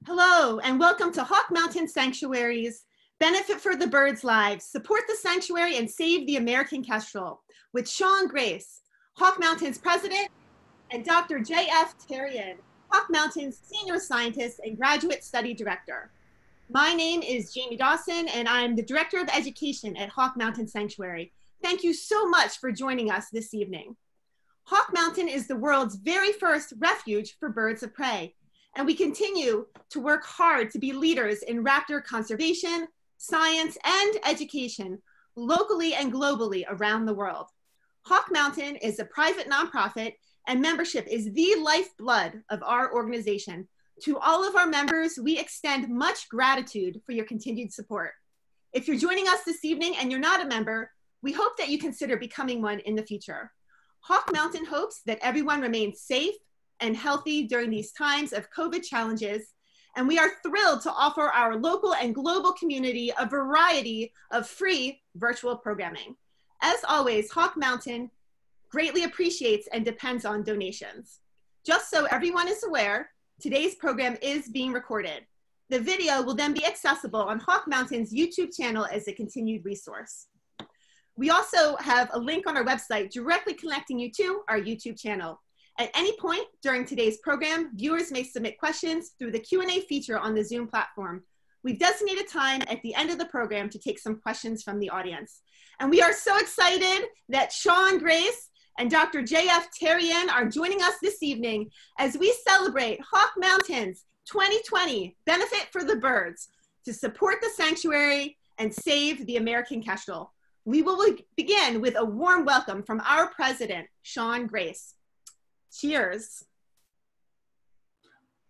Hello, and welcome to Hawk Mountain Sanctuary's Benefit for the Birds Lives, Support the Sanctuary and Save the American Kestrel with Sean Grace, Hawk Mountain's president, and Dr. J.F. Terrien, Hawk Mountain's senior scientist and graduate study director. My name is Jamie Dawson, and I'm the director of education at Hawk Mountain Sanctuary. Thank you so much for joining us this evening. Hawk Mountain is the world's very first refuge for birds of prey, and we continue to work hard to be leaders in raptor conservation, science, and education locally and globally around the world. Hawk Mountain is a private nonprofit, and membership is the lifeblood of our organization. To all of our members, we extend much gratitude for your continued support. If you're joining us this evening and you're not a member, we hope that you consider becoming one in the future. Hawk Mountain hopes that everyone remains safe and healthy during these times of COVID challenges, and we are thrilled to offer our local and global community a variety of free virtual programming. As always, Hawk Mountain greatly appreciates and depends on donations. Just so everyone is aware, today's program is being recorded. The video will then be accessible on Hawk Mountain's YouTube channel as a continued resource. We also have a link on our website directly connecting you to our YouTube channel. At any point during today's program, viewers may submit questions through the Q&A feature on the Zoom platform. We've designated time at the end of the program to take some questions from the audience. And we are so excited that Sean Grace and Dr. J.F. Terrien are joining us this evening as we celebrate Hawk Mountain's 2020 Benefit for the Birds to support the sanctuary and save the American kestrel. We will begin with a warm welcome from our president, Sean Grace. Cheers.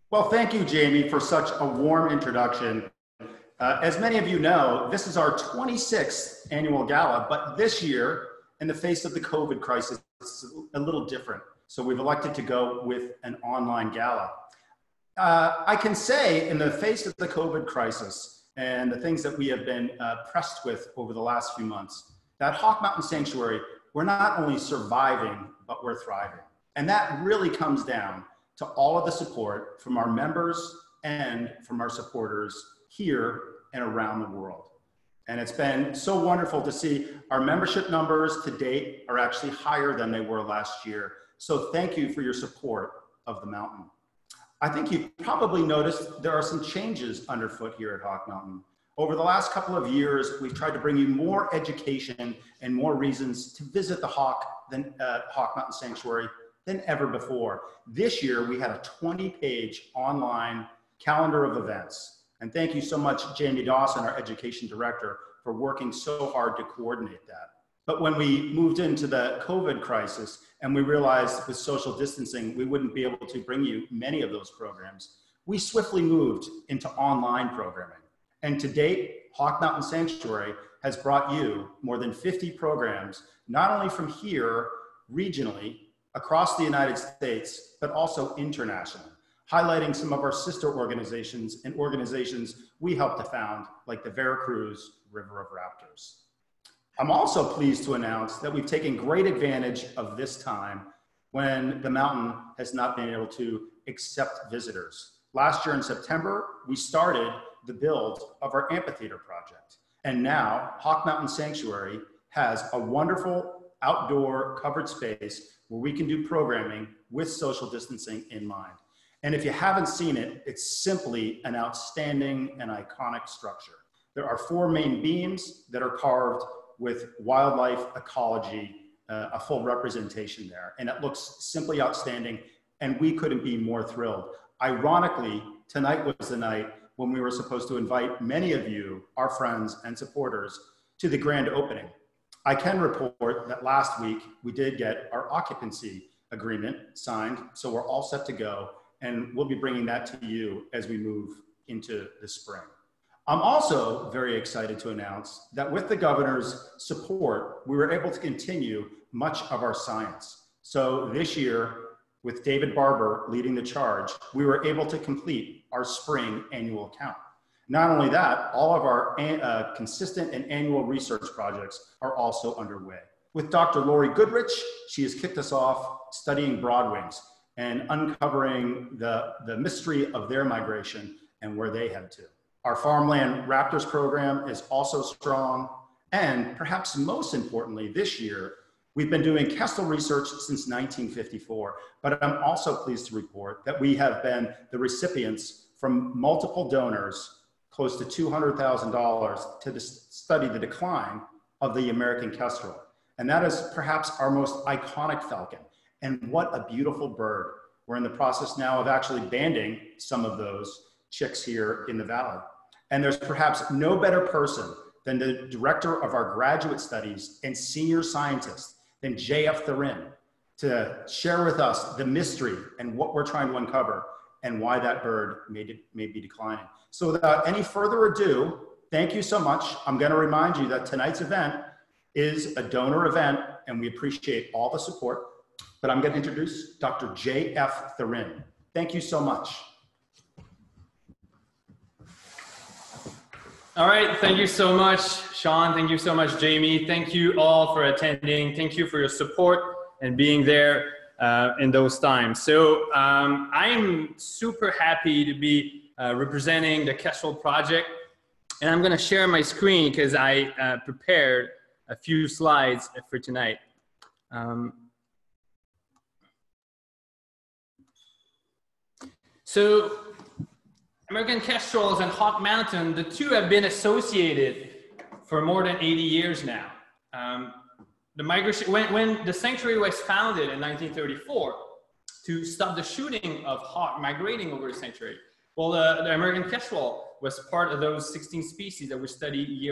Well, thank you, Jamie, for such a warm introduction. As many of you know, this is our 26th annual gala, but this year, in the face of the COVID crisis, it's a little different. So we've elected to go with an online gala. I can say, in the face of the COVID crisis and the things that we have been pressed with over the last few months, that Hawk Mountain Sanctuary, we're not only surviving, but we're thriving. And that really comes down to all of the support from our members and from our supporters here and around the world. And it's been so wonderful to see our membership numbers to date are actually higher than they were last year. So thank you for your support of the mountain. I think you've probably noticed there are some changes underfoot here at Hawk Mountain. Over the last couple of years, we've tried to bring you more education and more reasons to visit the Hawk Mountain Sanctuary than ever before. This year, we had a 20-page online calendar of events. And thank you so much, Jamie Dawson, our education director, for working so hard to coordinate that. But when we moved into the COVID crisis and we realized with social distancing, we wouldn't be able to bring you many of those programs, we swiftly moved into online programming. And to date, Hawk Mountain Sanctuary has brought you more than 50 programs, not only from here regionally, across the United States, but also internationally, highlighting some of our sister organizations and organizations we helped to found, like the Veracruz River of Raptors. I'm also pleased to announce that we've taken great advantage of this time when the mountain has not been able to accept visitors. Last year in September, we started the build of our amphitheater project. And now Hawk Mountain Sanctuary has a wonderful outdoor covered space where we can do programming with social distancing in mind. And if you haven't seen it, it's simply an outstanding and iconic structure. There are 4 main beams that are carved with wildlife ecology, a full representation there. And it looks simply outstanding, and we couldn't be more thrilled. Ironically, tonight was the night when we were supposed to invite many of you, our friends and supporters, to the grand opening. I can report that last week we did get our occupancy agreement signed, so we're all set to go, and we'll be bringing that to you as we move into the spring. I'm also very excited to announce that with the governor's support, we were able to continue much of our science. So this year, with David Barber leading the charge, we were able to complete our spring annual count. Not only that, all of our consistent and annual research projects are also underway. With Dr. Lori Goodrich, she has kicked us off studying broadwings and uncovering the mystery of their migration and where they head to. Our farmland raptors program is also strong. And perhaps most importantly, this year, we've been doing Kestrel research since 1954, but I'm also pleased to report that we have been the recipients from multiple donors, close to $200,000 to study the decline of the American kestrel. And that is perhaps our most iconic falcon. And what a beautiful bird. We're in the process now of actually banding some of those chicks here in the valley. And there's perhaps no better person than the director of our graduate studies and senior scientist than J.F. Thurin to share with us the mystery and what we're trying to uncover and why that bird may be declining. So without any further ado, thank you so much. I'm going to remind you that tonight's event is a donor event and we appreciate all the support, but I'm going to introduce Dr. J.F. Thurin. Thank you so much. All right, thank you so much, Sean. Thank you so much, Jamie. Thank you all for attending. Thank you for your support and being there in those times. So I'm super happy to be representing the Kestrel project. And I'm going to share my screen because I prepared a few slides for tonight. So American kestrels and Hawk Mountain, the two have been associated for more than 80 years now. The migration, when the sanctuary was founded in 1934 to stop the shooting of hawk migrating over the sanctuary, well, the American kestrel was part of those 16 species that we study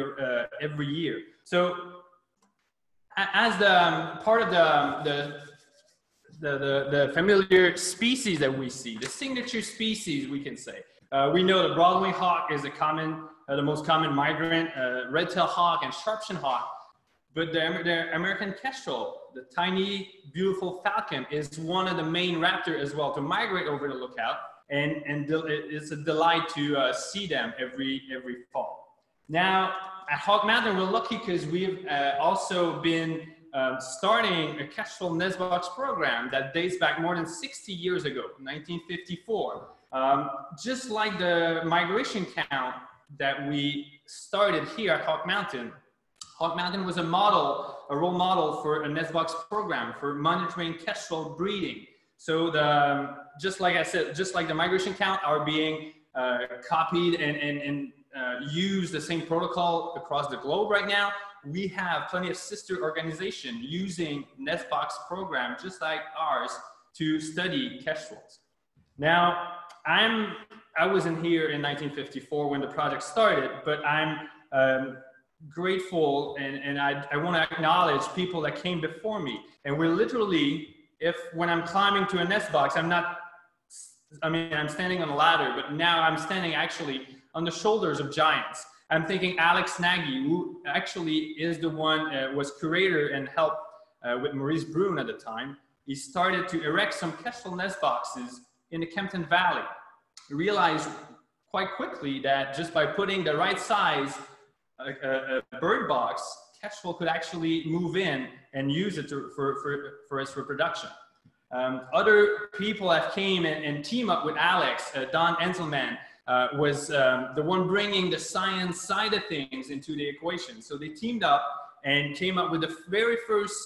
every year. So as the part of the familiar species that we see, the signature species, we can say. We know the broadwing hawk is the most common migrant, red-tailed hawk and sharp-shinned hawk. But the American kestrel, the tiny, beautiful falcon, is one of the main raptors as well to migrate over the lookout. And it's a delight to see them every fall. Now, at Hawk Mountain, we're lucky because we've also been starting a kestrel nest box program that dates back more than 60 years ago, 1954. Just like the migration count that we started here at Hawk Mountain was a role model for a nest box program for monitoring kestrel breeding. So just like I said, just like the migration count are being copied and use the same protocol across the globe right now, we have plenty of sister organizations using nest box program just like ours to study kestrels. Now, I wasn't here in 1954 when the project started, but I'm grateful and I want to acknowledge people that came before me. And we're literally, when I'm climbing to a nest box, I'm standing on a ladder, but now I'm standing actually on the shoulders of giants. I'm thinking Alex Nagy, who actually is the one, was curator and helped with Maurice Brune at the time. He started to erect some kestrel nest boxes in the Kempton Valley. He realized quite quickly that just by putting the right size a bird box, kestrel could actually move in and use it for its reproduction. Other people have came and team up with Alex. Don Enzelman was the one bringing the science side of things into the equation. So they teamed up and came up with the very first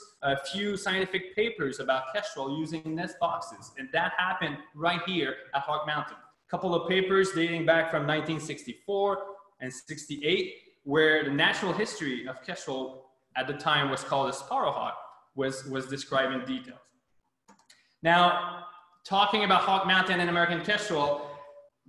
few scientific papers about kestrel using nest boxes. And that happened right here at Hawk Mountain. A couple of papers dating back from 1964 and 68, where the natural history of kestrel at the time was called a sparrowhawk, was described in detail. Now, talking about Hawk Mountain and American kestrel,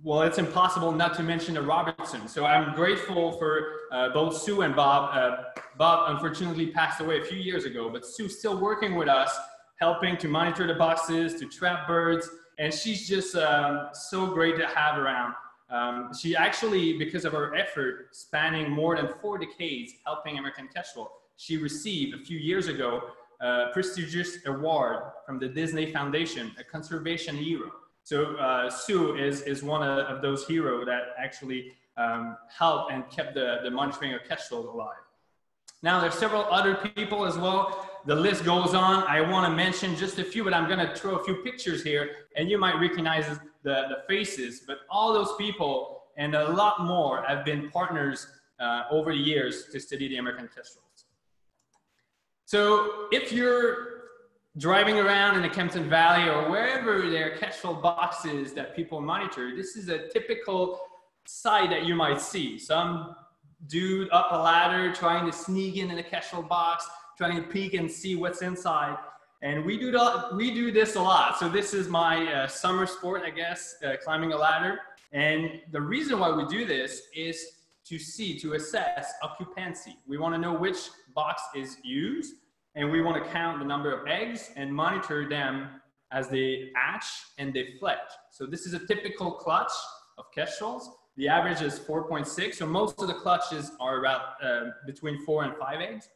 well, it's impossible not to mention the Robertson. So I'm grateful for both Sue and Bob. Bob unfortunately passed away a few years ago, but Sue's still working with us, helping to monitor the boxes, to trap birds, and she's just so great to have around. She actually, because of her effort spanning more than 4 decades helping American kestrel, she received a few years ago a prestigious award from the Disney Foundation, a conservation hero. So Sue is one of those heroes that actually helped and kept the monitoring of kestrels alive. Now there's several other people as well. The list goes on. I want to mention just a few, but I'm going to throw a few pictures here and you might recognize the faces, but all those people and a lot more have been partners over the years to study the American kestrels. So if you're driving around in the Kempton Valley or wherever there are kestrel boxes that people monitor, this is a typical sight that you might see. Some dude up a ladder trying to sneak in a kestrel box, trying to peek and see what's inside. And we do this a lot. So this is my summer sport, I guess, climbing a ladder. And the reason why we do this is to assess occupancy. We want to know which box is used, and we want to count the number of eggs and monitor them as they hatch and they fledge. So this is a typical clutch of kestrels. The average is 4.6. So most of the clutches are about between 4 and 5 eggs.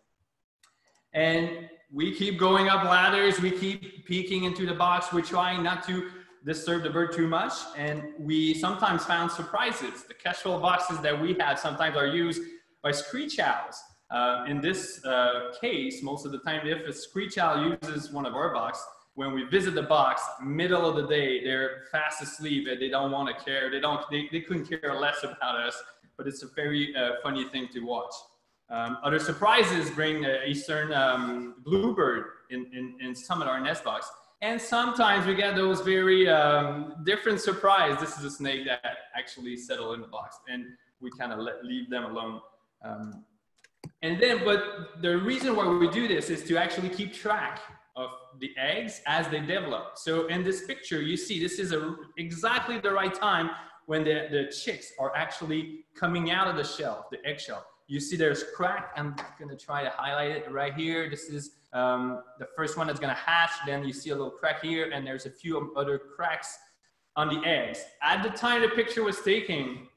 And we keep going up ladders. We keep peeking into the box. We're trying not to disturb the bird too much. And we sometimes found surprises. The kestrel boxes that we have sometimes are used by screech owls. In this case, most of the time, if a screech owl uses one of our boxes, when we visit the box, middle of the day, they're fast asleep and they don't want to care. They couldn't care less about us, but it's a very funny thing to watch. Other surprises bring eastern bluebird in some of our nest box. And sometimes we get those very different surprise. This is a snake that actually settled in the box, and we kind of leave them alone. But the reason why we do this is to actually keep track of the eggs as they develop. So in this picture, you see this is exactly the right time when the chicks are actually coming out of the shell, the eggshell. You see there's crack. I'm going to try to highlight it right here. This is the first one that's going to hatch. Then you see a little crack here, and there's a few other cracks on the eggs. At the time the picture was taken,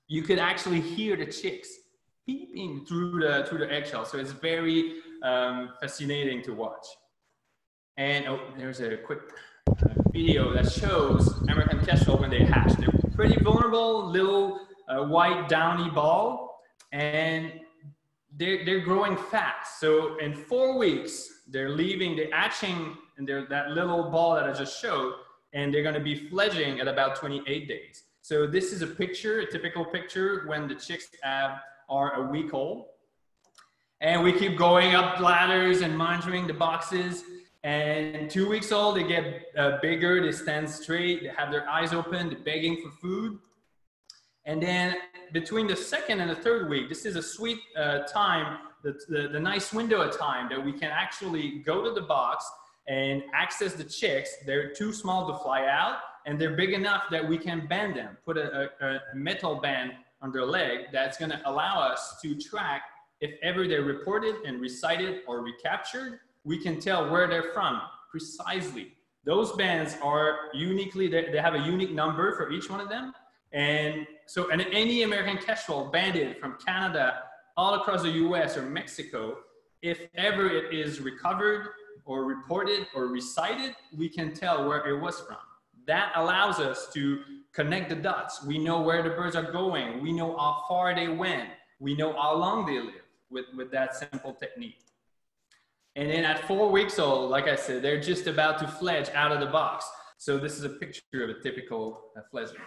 you could actually hear the chicks peeping through the eggshell. So it's very fascinating to watch. And there's a quick video that shows American kestrel when they hatch. They're pretty vulnerable, little white downy ball, and they're growing fast. So in 4 weeks, they're hatching, and they're that little ball that I just showed, and they're going to be fledging at about 28 days. So this is a typical picture when the chicks are a week old. And we keep going up ladders and monitoring the boxes. And 2 weeks old, they get bigger, they stand straight, they have their eyes open, they're begging for food. And then between the second and the third week, this is a sweet time, the nice window of time that we can actually go to the box and access the chicks. They're too small to fly out, and they're big enough that we can band them, put a metal band on their leg that's going to allow us to track if ever they're reported and recited or recaptured. We can tell where they're from precisely. Those bands are they have a unique number for each one of them. And so any American kestrel banded from Canada all across the US or Mexico, if ever it is recovered or reported or recited, we can tell where it was from. That allows us to connect the dots. We know where the birds are going. We know how far they went. We know how long they live with that simple technique. And then at 4 weeks old, like I said, they're just about to fledge out of the box. So this is a picture of a typical fledgling.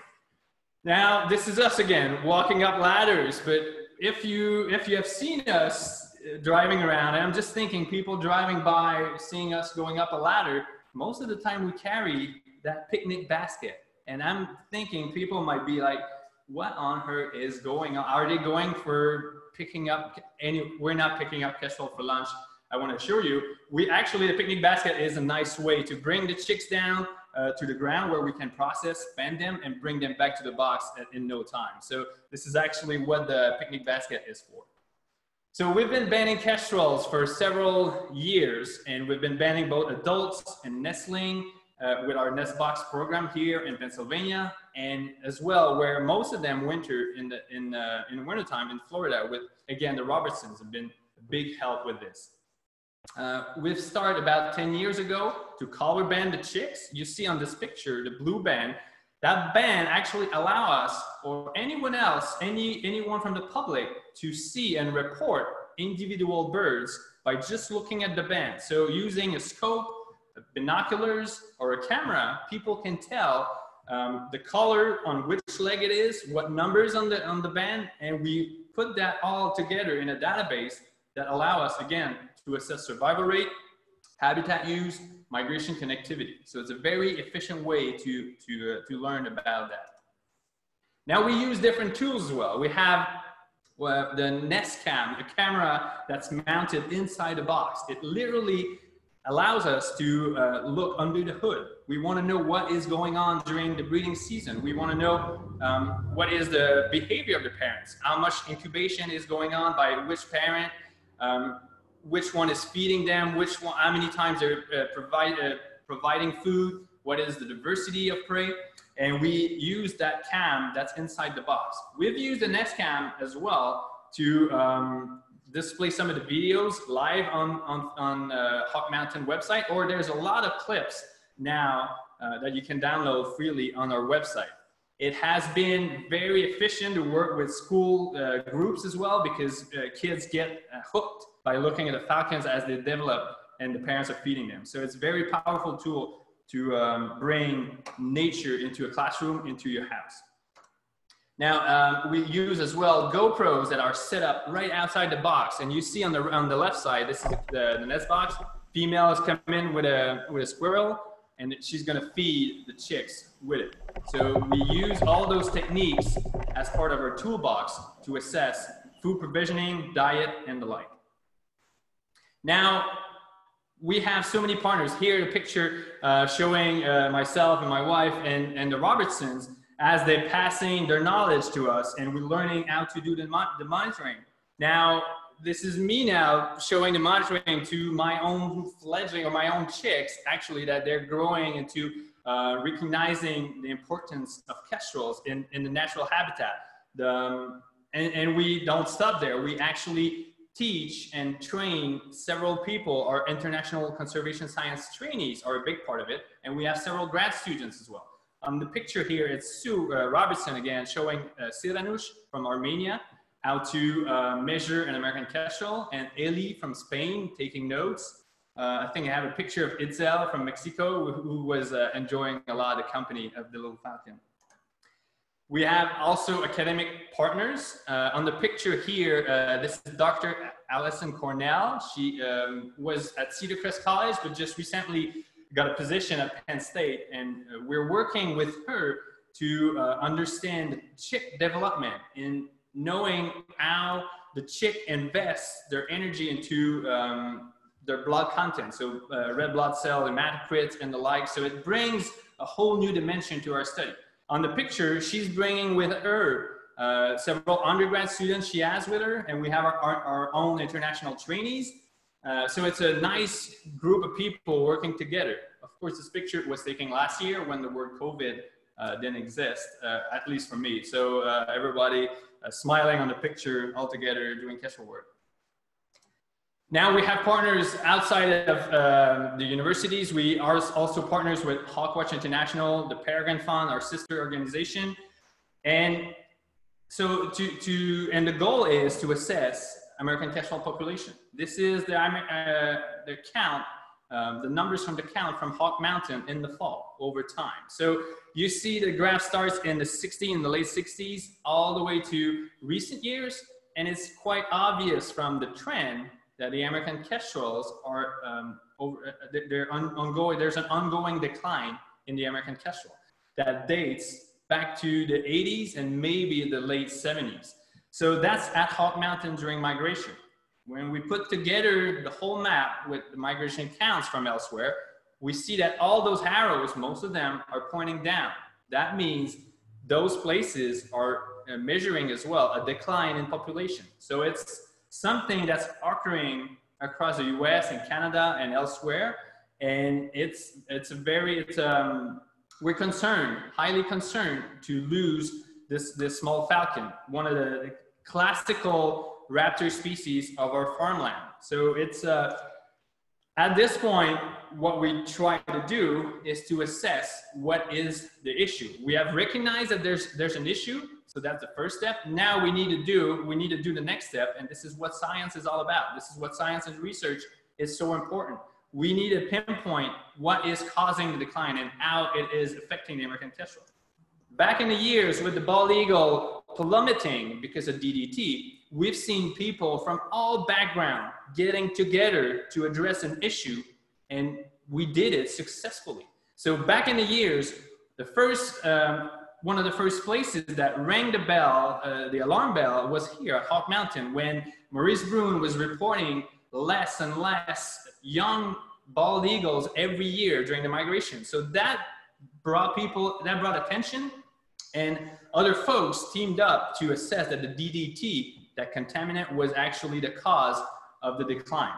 Now, this is us again, walking up ladders. But if you have seen us driving around, and I'm just thinking people driving by, seeing us going up a ladder, most of the time we carry that picnic basket. And I'm thinking people might be like, what on earth is going on? Are they going for picking up we're not picking up kestrel for lunch. I want to assure you, the picnic basket is a nice way to bring the chicks down to the ground where we can process, band them, and bring them back to the box in no time. So this is actually what the picnic basket is for. So we've been banding kestrels for several years, and we've been banding both adults and nestling with our nest box program here in Pennsylvania, and as well where most of them winter in the wintertime in Florida with, again, the Robertsons have been a big help with this. We've started about 10 years ago to color band the chicks. You see on this picture, the blue band. That band actually allow us or anyone else, anyone from the public to see and report individual birds by just looking at the band. So using a scope, binoculars, or a camera, people can tell the color on which leg it is, what numbers on the band, and we put that all together in a database that allow us, again, to assess survival rate, habitat use, migration connectivity. So it's a very efficient way to learn about that. Now we use different tools as well. We have the Nest Cam, a camera that's mounted inside the box. It literally allows us to look under the hood. We want to know what is going on during the breeding season. We want to know what is the behavior of the parents, how much incubation is going on by which parent, which one is feeding them, which one, how many times they're providing food, what is the diversity of prey. And we use that cam that's inside the box. We've used the Nest Cam as well to display some of the videos live on Hawk Mountain website, or there's a lot of clips now that you can download freely on our website. It has been very efficient to work with school groups as well, because kids get hooked by looking at the falcons as they develop and the parents are feeding them. So it's a very powerful tool to bring nature into a classroom, into your house. Now, we use as well GoPros that are set up right outside the box. And you see on the left side, this is the nest box. Female is coming in with a squirrel, and she's gonna feed the chicks with it. So we use all those techniques as part of our toolbox to assess food provisioning, diet, and the like. Now, we have so many partners. Here, the picture showing myself and my wife and the Robertsons as they're passing their knowledge to us, and we're learning how to do the monitoring. Now, this is me now showing the monitoring to my own fledgling or my own chicks, actually, that they're growing into recognizing the importance of kestrels in the natural habitat. And we don't stop there. We actually teach and train several people. Our international conservation science trainees are a big part of it, and we have several grad students as well. On the picture here, it's Sue Robertson again, showing Siranush from Armenia how to measure an American kestrel, and Eli from Spain taking notes. I think I have a picture of Itzel from Mexico, who was enjoying a lot of the company of the little falcon. We have also academic partners. On the picture here, this is Dr. Allison Cornell. She was at Cedar Crest College, but just recently got a position at Penn State. And we're working with her to understand chick development in knowing how the chick invests their energy into their blood content. So red blood cell, hematocrits, and the like. So it brings a whole new dimension to our study. On the picture, she's bringing with her several undergrad students she has with her, and we have our own international trainees. So it's a nice group of people working together. Of course, this picture was taken last year when the word COVID didn't exist, at least for me. So everybody smiling on the picture all together doing kestrel work. Now we have partners outside of the universities. We are also partners with Hawkwatch International, the Peregrine Fund, our sister organization. And so and the goal is to assess American kestrel population. This is the count, the numbers from the count from Hawk Mountain in the fall over time. So you see the graph starts in the late 60s, all the way to recent years. And it's quite obvious from the trend that the American kestrels are there's an ongoing decline in the American kestrel that dates back to the 80s and maybe the late 70s. So that's at Hawk Mountain during migration. When we put together the whole map with the migration counts from elsewhere, we see that all those arrows, most of them are pointing down. That means those places are measuring as well a decline in population. So it's something that's occurring across the US and Canada and elsewhere. And we're concerned, highly concerned to lose this small falcon, one of the classical raptor species of our farmland. So it's, at this point, what we try to do is to assess what is the issue. We have recognized that there's an issue. So that's the first step. Now we need to do the next step. And this is what science is all about. This is what science and research is so important. We need to pinpoint what is causing the decline and how it is affecting the American kestrel. Back in the years with the bald eagle plummeting because of DDT, we've seen people from all backgrounds getting together to address an issue, and we did it successfully. So back in the years, the first, one of the first places that rang the bell, the alarm bell, was here at Hawk Mountain when Maurice Brune was reporting less and less young bald eagles every year during the migration. So that brought attention, and other folks teamed up to assess that the DDT, that contaminant, was actually the cause of the decline.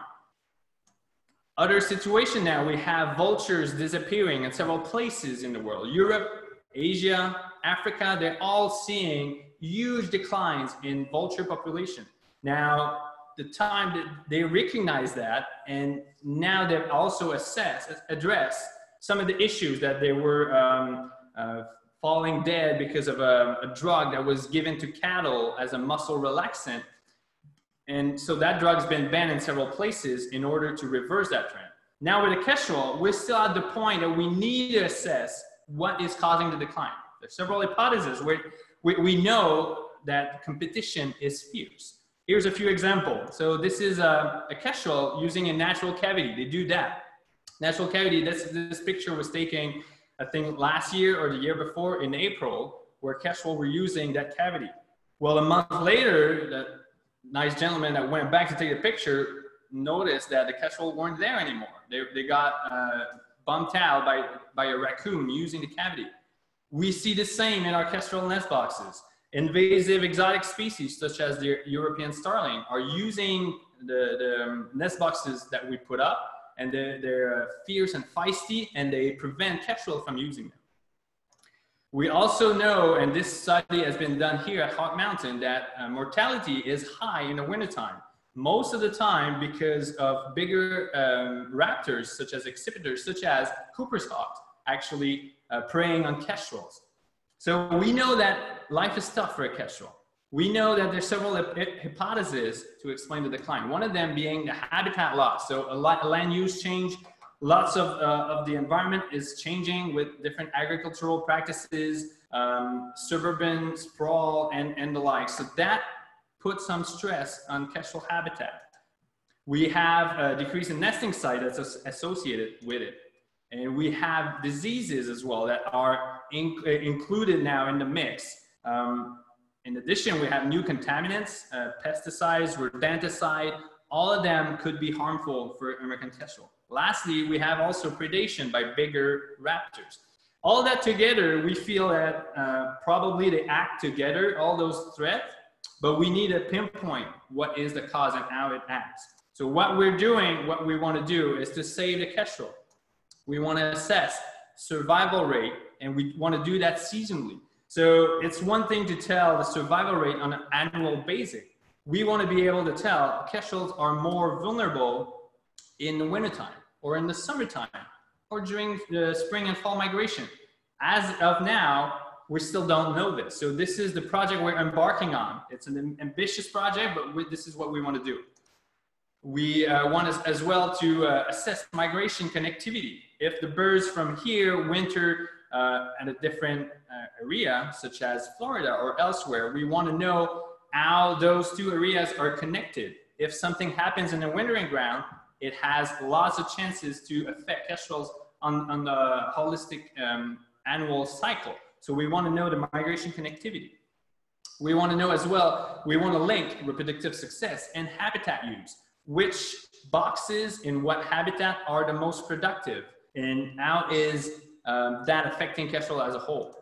Other situation now, we have vultures disappearing in several places in the world. Europe, Asia, Africa, they're all seeing huge declines in vulture population. Now, the time that they recognize that, and now they've also addressed some of the issues that they were falling dead because of a drug that was given to cattle as a muscle relaxant. And so that drug's been banned in several places in order to reverse that trend. Now with the Kestrel, we're still at the point that we need to assess what is causing the decline. There's several hypotheses where we know that competition is fierce. Here's a few examples. So this is a Kestrel using a natural cavity. They do that. Natural cavity, this picture was taken, I think, last year or the year before in April, where Kestrel were using that cavity. Well, a month later, the nice gentleman that went back to take the picture noticed that the Kestrel weren't there anymore. They got bumped out by a raccoon using the cavity. We see the same in our Kestrel nest boxes. Invasive exotic species such as the European starling are using the nest boxes that we put up, and they're fierce and feisty, and they prevent Kestrel from using them. We also know, and this study has been done here at Hawk Mountain, that mortality is high in the wintertime. Most of the time because of bigger raptors, such as accipiters, such as Cooper's hawks, actually preying on Kestrels. So we know that life is tough for a Kestrel. We know that there's several hypotheses to explain the decline. One of them being the habitat loss. So a land use change. Lots of the environment is changing with different agricultural practices, suburban sprawl, and the like. So that puts some stress on Kestrel habitat. We have a decrease in nesting site that's associated with it. And we have diseases as well that are included now in the mix. In addition, we have new contaminants, pesticides, rodenticide. All of them could be harmful for American Kestrel. Lastly, we have also predation by bigger raptors. All that together, we feel that probably they act together, all those threats, but we need to pinpoint what is the cause and how it acts. So what we're doing, what we want to do is to save the Kestrel. We want to assess survival rate, and we want to do that seasonally. So it's one thing to tell the survival rate on an annual basis. We want to be able to tell Kestrels are more vulnerable in the wintertime or in the summertime or during the spring and fall migration. As of now, we still don't know this. So this is the project we're embarking on. It's an ambitious project, but this is what we want to do. We want as well to assess migration connectivity. If the birds from here winter at a different area, such as Florida or elsewhere, we want to know how those two areas are connected. If something happens in the wintering ground, it has lots of chances to affect Kestrels on the holistic annual cycle. So we want to know the migration connectivity. We want to know as well, we want to link reproductive success and habitat use. Which boxes in what habitat are the most productive, and how is that affecting Kestrel as a whole?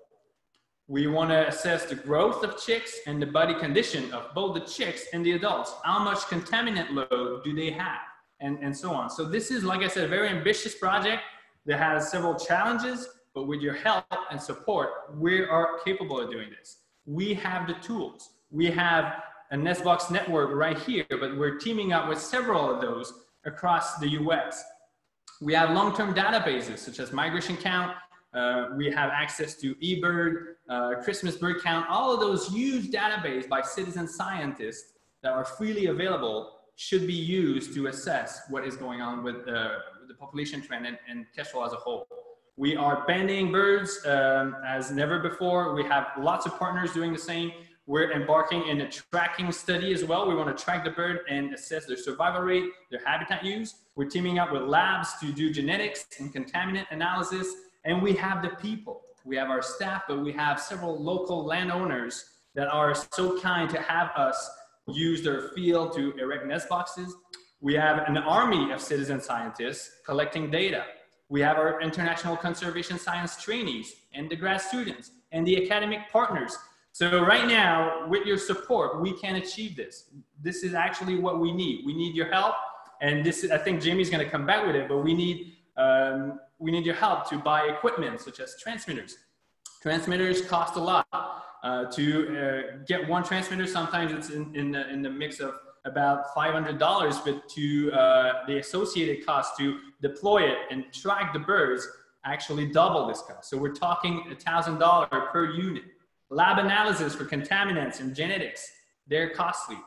We want to assess the growth of chicks and the body condition of both the chicks and the adults. How much contaminant load do they have, and so on. So this is, like I said, a very ambitious project that has several challenges, but with your help and support, we are capable of doing this. We have the tools. We have a Nestbox network right here, but we're teaming up with several of those across the US. We have long-term databases such as migration count. We have access to eBird, Christmas bird count. All of those huge databases by citizen scientists that are freely available should be used to assess what is going on with the population trend and Kestrel as a whole. We are banding birds as never before. We have lots of partners doing the same. We're embarking in a tracking study as well. We want to track the bird and assess their survival rate, their habitat use. We're teaming up with labs to do genetics and contaminant analysis. And we have the people. We have our staff, but we have several local landowners that are so kind to have us use their field to erect nest boxes. We have an army of citizen scientists collecting data. We have our international conservation science trainees and the grad students and the academic partners. So right now, with your support, we can achieve this. This is actually what we need. We need your help. And this, I think Jamie's gonna come back with it, but we need your help to buy equipment such as transmitters. Transmitters cost a lot. To get one transmitter, sometimes it's in the mix of about $500, but to the associated cost to deploy it and track the birds actually double this cost. So we're talking $1,000 per unit. Lab analysis for contaminants and genetics, they're costly.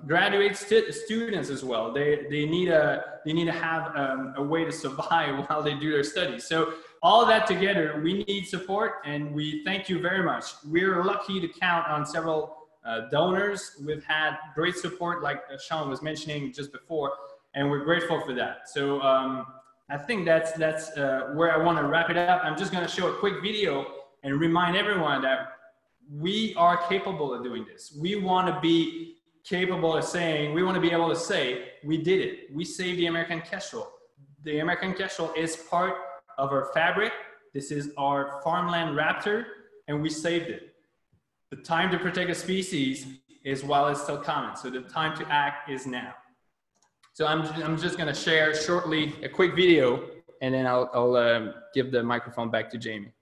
Graduate students as well, they need to have a way to survive while they do their studies. So all that together, we need support, and we thank you very much. We're lucky to count on several donors. We've had great support, like Sean was mentioning just before, and we're grateful for that. So I think that's where I want to wrap it up. I'm just going to show a quick video and remind everyone that we are capable of doing this. We want to be capable of saying, we want to be able to say, we did it. We saved the American kestrel. The American kestrel is part of our fabric. This is our farmland raptor, and we saved it. The time to protect a species is while it's still common. So the time to act is now. So I'm just going to share shortly a quick video, and then I'll give the microphone back to Jamie.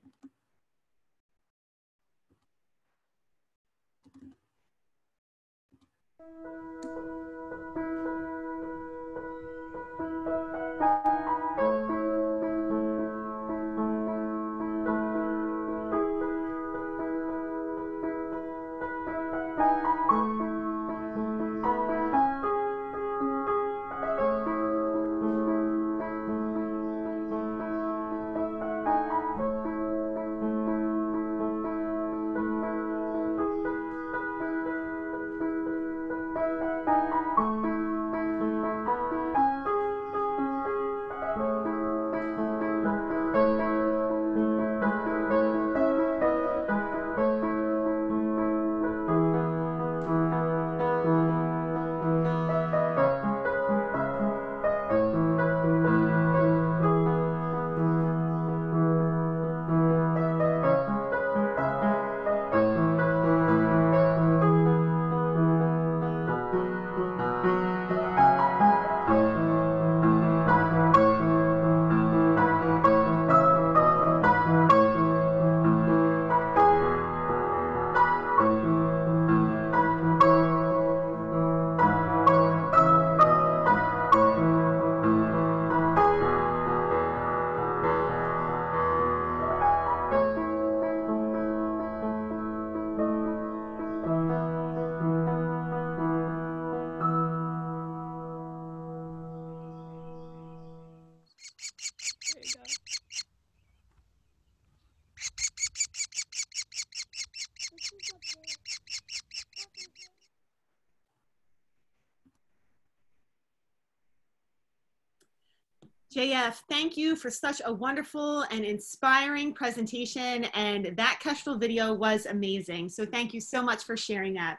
JF, thank you for such a wonderful and inspiring presentation, and that kestrel video was amazing. So thank you so much for sharing that.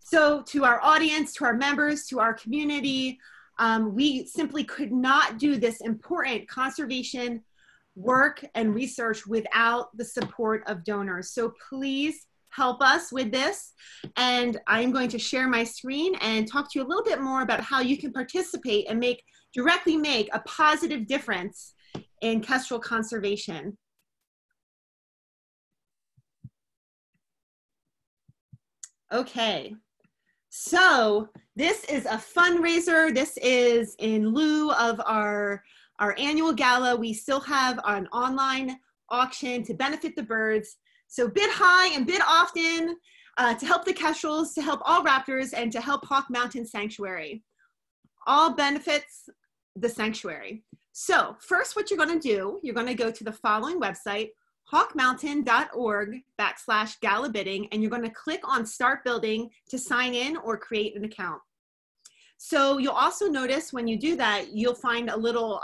So to our audience, to our members, to our community, we simply could not do this important conservation work and research without the support of donors. So please help us with this. And I'm going to share my screen and talk to you a little bit more about how you can participate and directly make a positive difference in kestrel conservation. Okay, so this is a fundraiser. This is in lieu of our annual gala. We still have an online auction to benefit the birds. So bid high and bid often to help the kestrels, to help all raptors, and to help Hawk Mountain Sanctuary. All benefits the sanctuary. So first, what you're going to do, you're going to go to the following website, hawkmountain.org/gala bidding, and you're going to click on Start Building to sign in or create an account. So you'll also notice when you do that, you'll find a little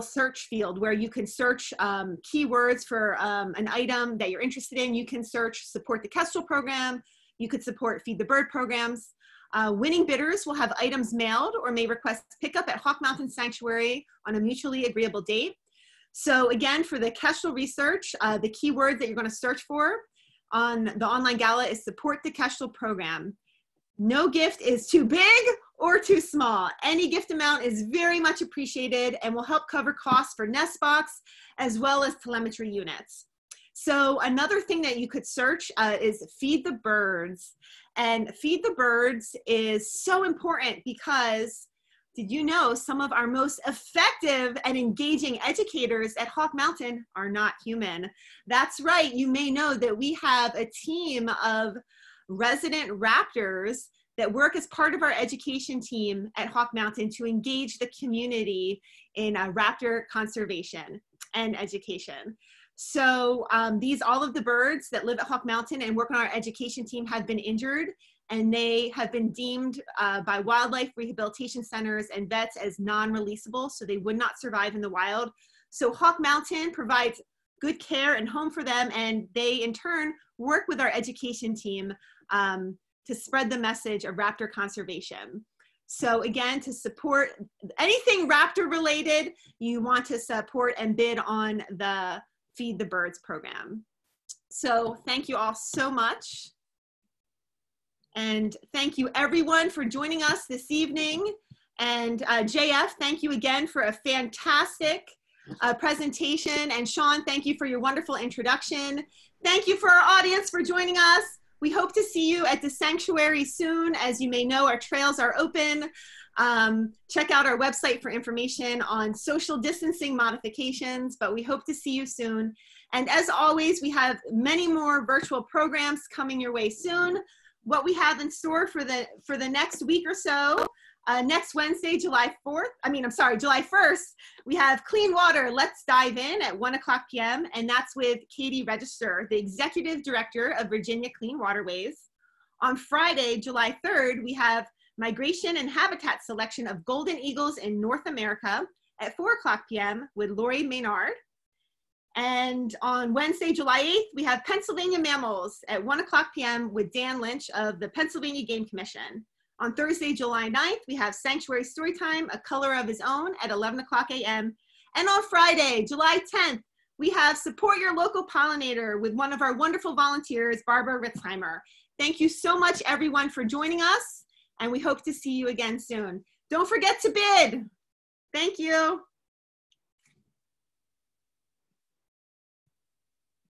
search field where you can search keywords for an item that you're interested in. You can search support the Kestrel program. You could support Feed the Bird programs. Winning bidders will have items mailed or may request pickup at Hawk Mountain Sanctuary on a mutually agreeable date. So again, for the Kestrel research, the keyword that you're going to search for on the online gala is support the Kestrel program. No gift is too big or too small. Any gift amount is very much appreciated and will help cover costs for nest box as well as telemetry units. So another thing that you could search is Feed the Birds. And Feed the Birds is so important because did you know some of our most effective and engaging educators at Hawk Mountain are not human? That's right. You may know that we have a team of resident raptors that work as part of our education team at Hawk Mountain to engage the community in raptor conservation and education. So all of the birds that live at Hawk Mountain and work on our education team have been injured, and they have been deemed by wildlife rehabilitation centers and vets as non-releasable, so they would not survive in the wild. So Hawk Mountain provides good care and home for them, and they in turn work with our education team to spread the message of raptor conservation. So again, to support anything raptor related, you want to support and bid on the Feed the Birds program. So thank you all so much. And thank you everyone for joining us this evening. And JF, thank you again for a fantastic presentation. And Sean, thank you for your wonderful introduction. Thank you for our audience for joining us. We hope to see you at the sanctuary soon. As you may know, our trails are open. Check out our website for information on social distancing modifications, but we hope to see you soon. And as always, we have many more virtual programs coming your way soon. What we have in store for the next week or so, next Wednesday, July 1st, we have Clean Water, Let's Dive In at 1:00 p.m. And that's with Katie Register, the Executive Director of Virginia Clean Waterways. On Friday, July 3rd, we have Migration and Habitat Selection of Golden Eagles in North America at 4:00 p.m. with Lori Maynard. And on Wednesday, July 8th, we have Pennsylvania Mammals at 1:00 p.m. with Dan Lynch of the Pennsylvania Game Commission. On Thursday, July 9th, we have Sanctuary Storytime, A Color of His Own at 11:00 a.m. And on Friday, July 10th, we have Support Your Local Pollinator with one of our wonderful volunteers, Barbara Ritzheimer. Thank you so much, everyone, for joining us, and we hope to see you again soon. Don't forget to bid. Thank you.